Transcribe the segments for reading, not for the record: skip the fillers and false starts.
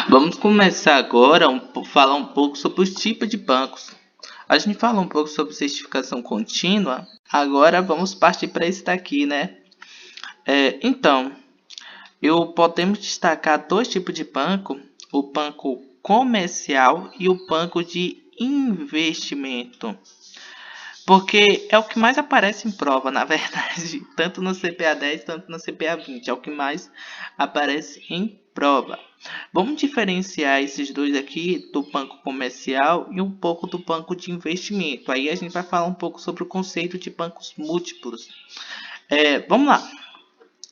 Vamos começar agora falar um pouco sobre os tipos de bancos. A gente falou um pouco sobre certificação contínua, agora vamos partir para esse daqui, né? Então, eu podemos destacar dois tipos de banco, o banco comercial e o banco de investimento. Porque é o que mais aparece em prova, na verdade, tanto no CPA 10, tanto no CPA 20, é o que mais aparece em prova. Vamos diferenciar esses dois aqui do banco comercial e um pouco do banco de investimento. Aí a gente vai falar um pouco sobre o conceito de bancos múltiplos. Vamos lá.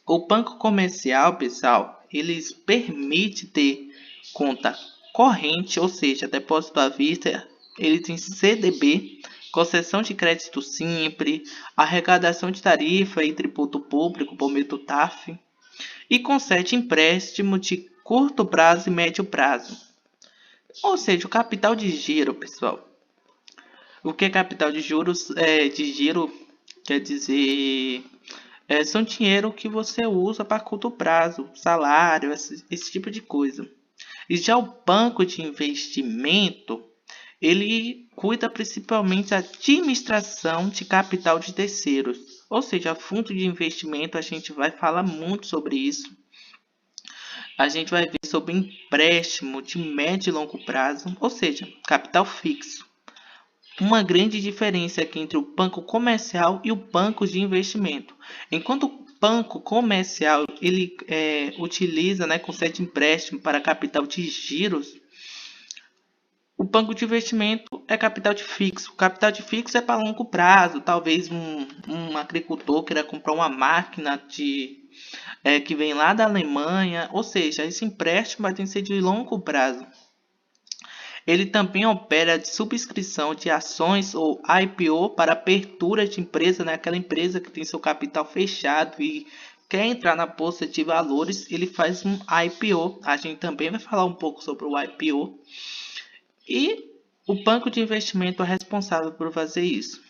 O banco comercial, pessoal, eles permite ter conta corrente, ou seja, depósito à vista, ele tem CDB, concessão de crédito simples, arrecadação de tarifa e tributo público por meio do TAF, e concede empréstimo de curto prazo e médio prazo. Ou seja, o capital de giro, pessoal. O que é capital de juros? De giro quer dizer são dinheiro que você usa para curto prazo, salário, esse tipo de coisa. E já o banco de investimento, ele cuida principalmente da administração de capital de terceiros. Ou seja, fundo de investimento, a gente vai falar muito sobre isso. A gente vai ver sobre empréstimo de médio e longo prazo, ou seja, capital fixo. Uma grande diferença aqui entre o banco comercial e o banco de investimento. Enquanto o banco comercial ele utiliza, né, concede empréstimo para capital de giros, o banco de investimento é capital de fixo. O capital de fixo é para longo prazo. Talvez um agricultor queira comprar uma máquina que vem lá da Alemanha. Ou seja, esse empréstimo vai ter que ser de longo prazo. Ele também opera de subscrição de ações ou IPO para abertura de empresa, né? Aquela empresa que tem seu capital fechado e quer entrar na bolsa de valores, ele faz um IPO. A gente também vai falar um pouco sobre o IPO. E o banco de investimento é responsável por fazer isso.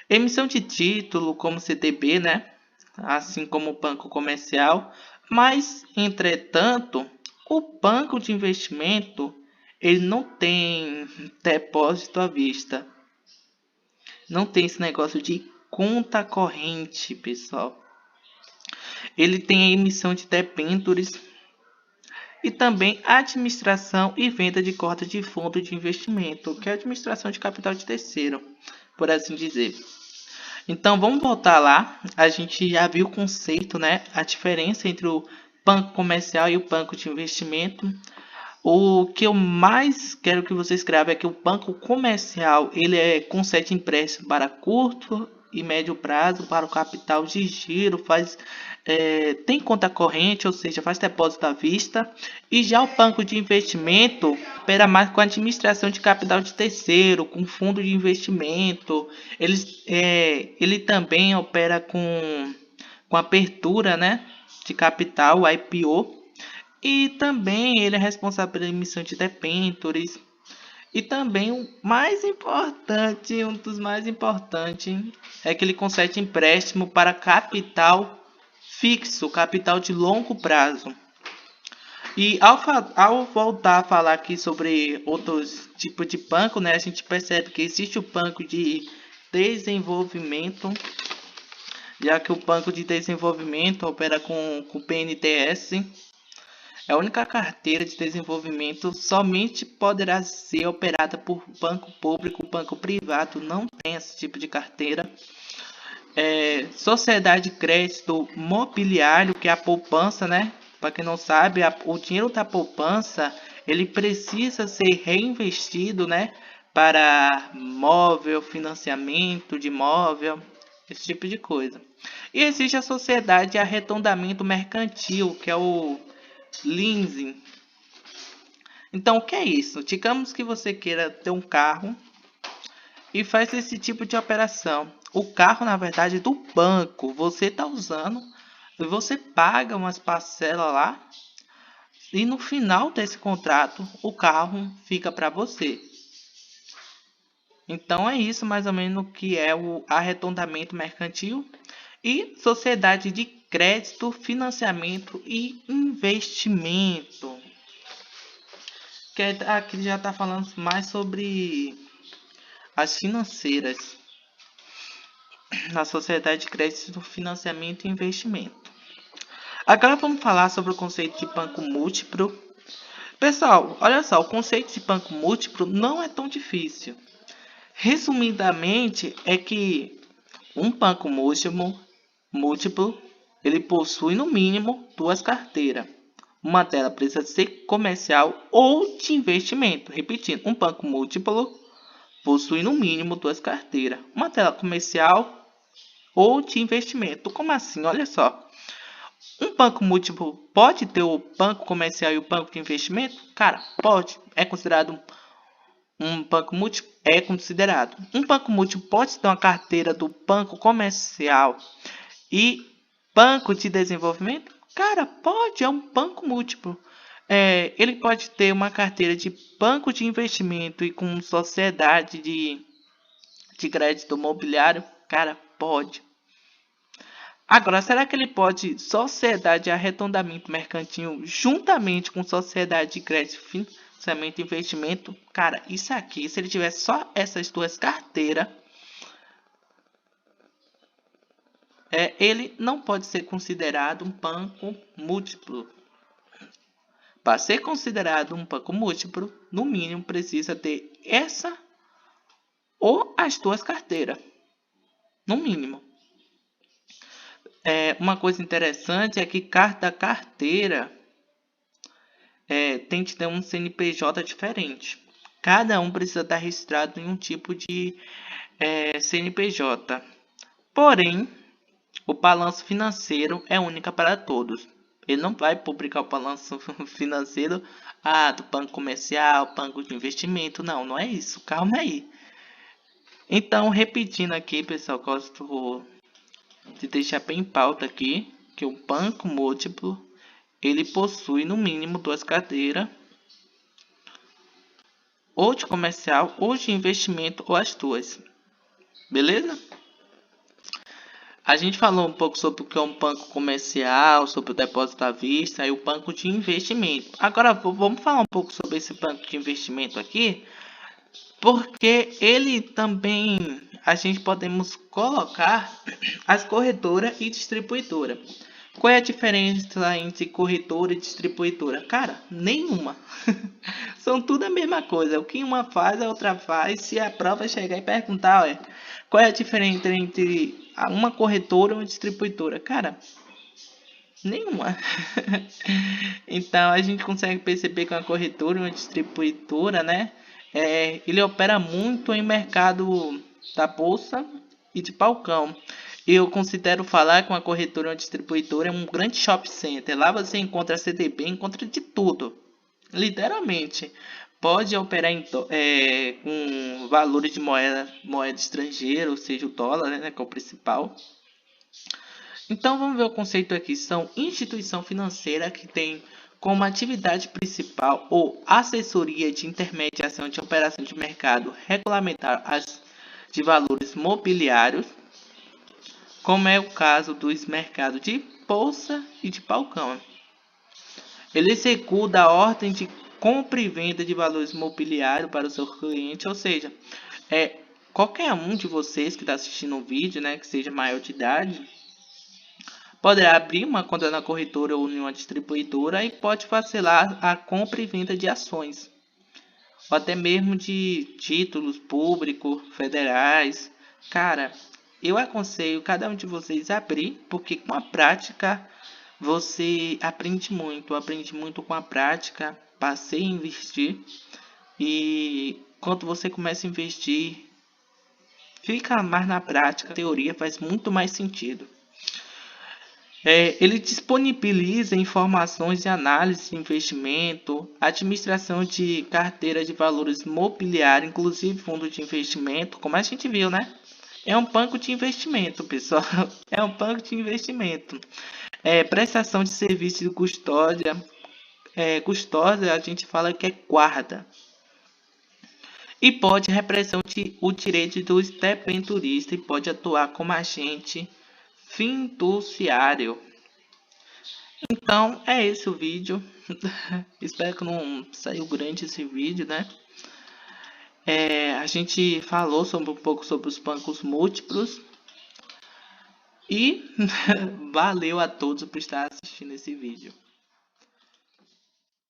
Emissão de título, como CDB, né? Assim como o banco comercial. Mas, entretanto, o banco de investimento ele não tem depósito à vista. Não tem esse negócio de conta corrente, pessoal. Ele tem a emissão de debêntures e também administração e venda de cotas de fundo de investimento, que é a administração de capital de terceiro, por assim dizer. Então vamos voltar lá. A gente já viu o conceito, né? A diferença entre o banco comercial e o banco de investimento. O que eu mais quero que você escreva é que o banco comercial ele concede empréstimo para curto e médio prazo para o capital de giro, tem conta corrente, ou seja, faz depósito à vista. E já o banco de investimento opera mais com administração de capital de terceiro, com fundo de investimento. Ele também opera com abertura, né, de capital, IPO. E também ele é responsável pela emissão de debêntures. E também o mais importante, um dos mais importantes, é que ele concede empréstimo para capital fixo, capital de longo prazo. E ao voltar a falar aqui sobre outros tipos de banco, né, a gente percebe que existe o banco de desenvolvimento, já que o banco de desenvolvimento opera com PNDES. A única carteira de desenvolvimento somente poderá ser operada por banco público, banco privado não tem esse tipo de carteira. Sociedade de crédito mobiliário, que é a poupança, né? Para quem não sabe, o dinheiro da poupança ele precisa ser reinvestido, né? Para móvel, financiamento de móvel, esse tipo de coisa. E existe a sociedade de arredondamento mercantil, que é o leasing. Então, o que é isso? Digamos que você queira ter um carro e faz esse tipo de operação. O carro, na verdade, é do banco. Você está usando e você paga umas parcelas lá e no final desse contrato o carro fica para você. Então é isso mais ou menos que é o arredondamento mercantil e sociedade de crédito, financiamento e investimento. que aqui já está falando mais sobre as financeiras, na sociedade de crédito, financiamento e investimento. Agora vamos falar sobre o conceito de banco múltiplo. Pessoal, olha só, o conceito de banco múltiplo não é tão difícil. Resumidamente, é que um banco múltiplo, ele possui no mínimo duas carteiras. Uma delas precisa ser comercial ou de investimento. Repetindo, um banco múltiplo possui no mínimo duas carteiras. Uma delas comercial ou de investimento. Como assim? Olha só. Um banco múltiplo pode ter o banco comercial e o banco de investimento? Cara, pode. É considerado um banco múltiplo? É considerado. Um banco múltiplo pode ter uma carteira do banco comercial e banco de desenvolvimento? Cara, pode. É um banco múltiplo. Ele pode ter uma carteira de banco de investimento e com sociedade de crédito imobiliário? Cara, pode. Agora, será que ele pode sociedade de arredondamento mercantil juntamente com sociedade de crédito, financiamento e investimento? Cara, isso aqui, se ele tiver só essas duas carteiras, ele não pode ser considerado um banco múltiplo. Para ser considerado um banco múltiplo, no mínimo precisa ter essa ou as duas carteiras. No mínimo. Uma coisa interessante é que cada carteira tem que ter um CNPJ diferente. Cada um precisa estar registrado em um tipo de CNPJ. Porém, o balanço financeiro é único para todos. Ele não vai publicar o balanço financeiro do banco comercial, banco de investimento. Não, não é isso. Calma aí. Então, repetindo aqui, pessoal, gosto de deixar bem em pauta aqui que o banco múltiplo ele possui no mínimo duas carteiras, ou de comercial, ou de investimento, ou as duas. Beleza? A gente falou um pouco sobre o que é um banco comercial, sobre o depósito à vista e o banco de investimento. Agora vamos falar um pouco sobre esse banco de investimento aqui, porque ele também a gente podemos colocar as corretoras e distribuidora. Qual é a diferença entre corretora e distribuidora? Cara, nenhuma. São tudo a mesma coisa. O que uma faz, a outra faz. Se a prova chegar e perguntar, qual é a diferença entre uma corretora e uma distribuidora? Cara, nenhuma. Então a gente consegue perceber que uma corretora e uma distribuidora, né? Ele opera muito em mercado da bolsa e de balcão. Eu considero falar que uma corretora ou uma distribuidora é um grande shopping center. Lá você encontra CDB, encontra de tudo. Literalmente. Pode operar com valores de moeda estrangeira, ou seja, o dólar, né, que é o principal. Então vamos ver o conceito aqui. São instituição financeira que tem como atividade principal ou assessoria de intermediação de operação de mercado regulamentar de valores mobiliários, como é o caso dos mercados de bolsa e de balcão. Ele executa a ordem de compra e venda de valores mobiliários para o seu cliente, ou seja, qualquer um de vocês que está assistindo o vídeo, né, que seja maior de idade, poderá abrir uma conta na corretora ou em uma distribuidora e pode fazer lá a compra e venda de ações, ou até mesmo de títulos públicos, federais. Cara, eu aconselho cada um de vocês a abrir, porque com a prática você aprende muito. Eu aprendi muito com a prática, passei a investir e quando você começa a investir, fica mais na prática, a teoria faz muito mais sentido. Ele disponibiliza informações de análise de investimento, administração de carteira de valores mobiliários, inclusive fundo de investimento, como a gente viu, né? É um banco de investimento, pessoal. É um banco de investimento. Prestação de serviço de custódia. Custódia a gente fala que é guarda. E pode representar o direito do debenturista e pode atuar como agente fiduciário. Então é esse o vídeo. Espero que não saiu grande esse vídeo, né? A gente falou um pouco sobre os bancos múltiplos. E valeu a todos por estar assistindo esse vídeo.